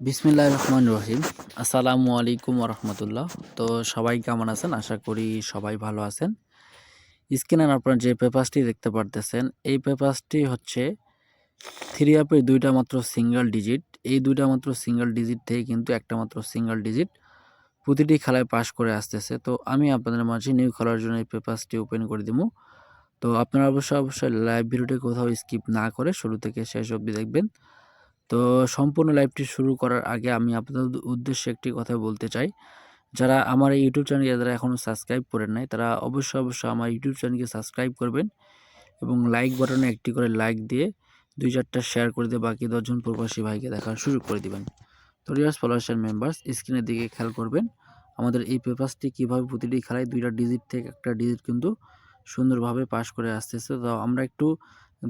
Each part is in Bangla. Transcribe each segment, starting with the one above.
বিসমিল্লাহির রহমানির রহিম। আসসালামু আলাইকুম ওয়া রাহমাতুল্লাহ। তো সবাই কেমন আছেন? আশা করি সবাই ভালো আছেন। স্ক্রিনে আপনারা যে পেপারসটি দেখতে পারতেছেন, এই পেপারসটি হচ্ছে 3 আপের 2টা মাত্র সিঙ্গেল ডিজিট। এই 2টা মাত্র সিঙ্গেল ডিজিট থেকে কিন্তু একটা মাত্র সিঙ্গেল ডিজিট প্রতিটি খেলায় পাস করে আসতেছে। তো আমি আপনাদের মাঝে নিউ খেলার জন্য এই পেপারসটি ওপেন করে দিবো। তো আপনারা অবশ্যই লাইভ ভিডিওটি কোথাও স্কিপ না করে শুরু থেকে শেষ অবধি দেখবেন। তো সম্পূর্ণ লাইভটি শুরু করার আগে আমি আপনাদের উদ্দেশ্যে একটি কথা বলতে চাই। যারা আমার এই ইউটিউব চ্যানেলকে যারা এখনও সাবস্ক্রাইব করেন নাই, তারা অবশ্যই আমার ইউটিউব চ্যানেলকে সাবস্ক্রাইব করবেন এবং লাইক বাটনে একটি করে লাইক দিয়ে 2-4টা শেয়ার করে দিয়ে বাকি 10 জন প্রবাসী ভাইকে দেখার সুযোগ করে দিবেন। তো ডিয়ার ফলোয়ার্স অ্যান্ড মেম্বার্স, স্ক্রিনের দিকে খেয়াল করবেন। আমাদের এই পেপারসটি কীভাবে প্রতিটি খেলায় 2টা ডিজিট থেকে একটা ডিজিট কিন্তু সুন্দরভাবে পাস করে আসতেছে। তো আমরা একটু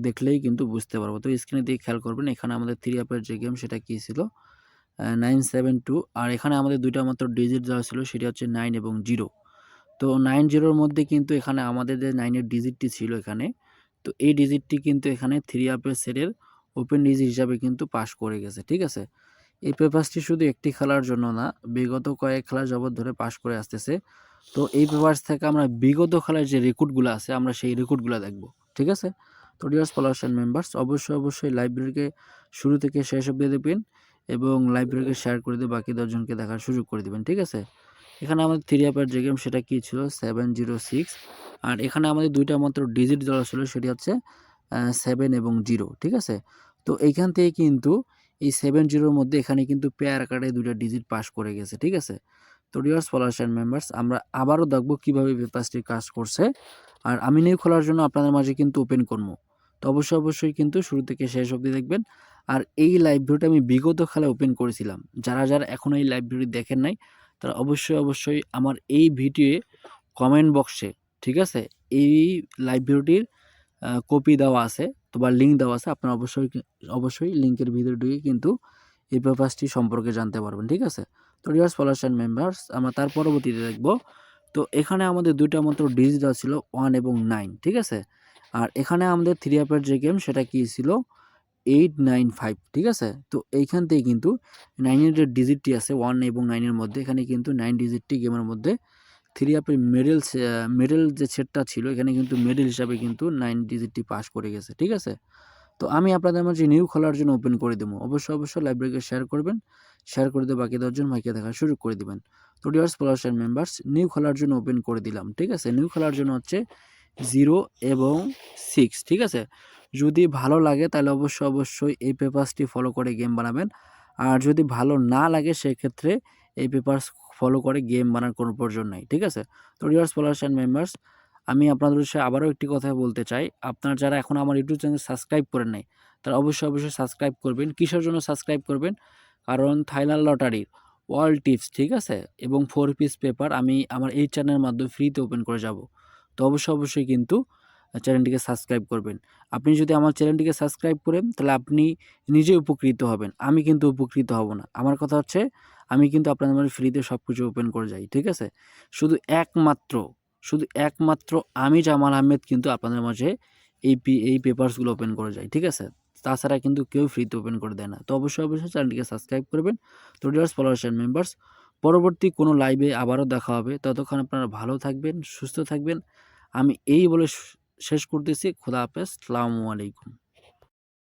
দেখলেই কিন্তু বুঝতে পারবো। তো স্ক্রিনের দিকে খেয়াল করবেন, এখানে আমাদের 3 আপের যে গেম সেটা কী ছিল 972, আর এখানে আমাদের 2টা মাত্র ডিজিট দেওয়া ছিল, সেটি হচ্ছে 9 এবং 0। তো 9-0 এর মধ্যে কিন্তু এখানে আমাদের যে 9 এর ডিজিটটি ছিল এখানে, তো এই ডিজিটটি কিন্তু এখানে 3 আপের সেটের ওপেন ডিজিট হিসাবে কিন্তু পাস করে গেছে, ঠিক আছে? এই পেপারসটি শুধু একটি খেলার জন্য না, বিগত কয়েক খেলা যাবৎ ধরে পাস করে আসতেছে। তো এই পেপারস থেকে আমরা বিগত খেলার যে রেকর্ডগুলো আছে, আমরা সেই রেকর্ডগুলো দেখব, ঠিক আছে? তো ডিয়ার ফলোয়ার্স অ্যান্ড মেম্বার্স, অবশ্যই লাইব্রেরিকে শুরু থেকে শেষ অবধি দেখবেন এবং লাইব্রেরিকে শেয়ার করে দিয়ে বাকি 10 জনকে দেখার সুযোগ করে দিবেন, ঠিক আছে? এখানে আমাদের 3 আপের যে গেম সেটা কী ছিল 706, আর এখানে আমাদের 2টা মাত্র ডিজিট দেওয়া ছিল, সেটি হচ্ছে 7 এবং 0, ঠিক আছে? তো এইখান থেকে কিন্তু এই 7-0 মধ্যে এখানে কিন্তু পেয়ার আকারে 2টা ডিজিট পাস করে গেছে, ঠিক আছে? তো ডিয়ার ফলোয়ার্স অ্যান্ড মেম্বার্স, আমরা আবারও দেখব কীভাবে পেপারসটি কাজ করছে। আর আমি নিউ খোলার জন্য আপনাদের মাঝে কিন্তু ওপেন করবো। তো অবশ্যই কিন্তু শুরু থেকে শেষ অবধি দেখবেন। আর এই লাইভ ভিডিওটা আমি বিগত খেলায় ওপেন করেছিলাম। যারা এখনও এই লাইভ ভিডিও দেখেন নাই, তারা অবশ্যই আমার এই ভিডিওয়ে কমেন্ট বক্সে, ঠিক আছে, এই লাইভ ভিডিওটির কপি দেওয়া আছে তো বা লিঙ্ক দেওয়া আছে। আপনারা অবশ্যই লিঙ্কের ভিতরে ঢুকে কিন্তু এই পেপারসটি সম্পর্কে জানতে পারবেন, ঠিক আছে? তো ডিয়ার ফলোয়ার্স অ্যান্ড মেম্বার্স, আমরা তার পরবর্তীতে দেখব। তো এখানে আমাদের 2টা মাত্র ডিজিট দেওয়া ছিল 1 এবং 9, ঠিক আছে? আর এখানে আমাদের 3 আপের যে গেম সেটা কী ছিল 895, ঠিক আছে? তো এইখান থেকে কিন্তু 9 এর যে ডিজিটটি আছে 1 এবং 9 এর মধ্যে, এখানে কিন্তু 9 ডিজিটটি গেমের মধ্যে 3 আপের মেডেল যে সেটটা ছিল, এখানে কিন্তু মেডেল হিসাবে কিন্তু 9 ডিজিটটি পাস করে গেছে, ঠিক আছে? তো আমি আপনাদের মাঝে নিউ খোলার জন্য ওপেন করে দেবো। অবশ্যই লাইব্রেরিকে শেয়ার করবেন, শেয়ার করে দিয়ে বাকি 10 জন ভাইকে দেখার সুযোগ করে দিবেন। তো dear followers and members, new খোলার জন্য ওপেন করে দিলাম, ঠিক আছে? নিউ খোলার জন্য হচ্ছে 0 এবং 6, ঠিক আছে? যদি ভালো লাগে তাহলে অবশ্যই এই পেপারসটি ফলো করে গেম বানাবেন। আর যদি ভালো না লাগে সেক্ষেত্রে এই পেপারস ফলো করে গেম বানানোর কোনো প্রয়োজন নাই, ঠিক আছে? তো ডিয়ার ফলোয়ার্স অ্যান্ড মেম্বার্স, আমি আপনাদের উদ্দেশ্যে আবারও একটি কথা বলতে চাই। আপনারা যারা এখন আমার ইউটিউব চ্যানেল সাবস্ক্রাইব করেন নাই, তারা অবশ্যই সাবস্ক্রাইব করবেন। কিসের জন্য সাবস্ক্রাইব করবেন? কারণ থাইল্যান্ড লটারির ওয়ার্ল্ড টিপস, ঠিক আছে, এবং 4 পিস পেপার আমি আমার এই চ্যানেলের মাধ্যমে ফ্রিতে ওপেন করে যাব। তো অবশ্যই কিন্তু চ্যানেলটিকে সাবস্ক্রাইব করবেন। আপনি যদি আমার চ্যানেলটিকে সাবস্ক্রাইব করেন তাহলে আপনি নিজে উপকৃত হবেন, আমি কিন্তু উপকৃত হব না। আমার কথা হচ্ছে আমি কিন্তু আপনাদের মাঝে ফ্রিতে সব কিছু ওপেন করে যাই, ঠিক আছে? শুধু একমাত্র আমি জামাল আহমেদ কিন্তু আপনাদের মাঝে এই পেপারসগুলো ওপেন করে যাই, ঠিক আছে? তাছাড়া কিন্তু কেউ ফ্রিতে ওপেন করে দেয় না। তো অবশ্যই চ্যানেলটিকে সাবস্ক্রাইব করবেন। তো ডিয়ার ফলোয়ার্স অ্যান্ড মেম্বার্স, পরবর্তী কোনো লাইভে আবারও দেখা হবে। ততক্ষণ আপনারা ভালো থাকবেন, সুস্থ থাকবেন। আমি এই বলে শেষ করতেছি। খোদা হাফেজ। আসসালামু আলাইকুম।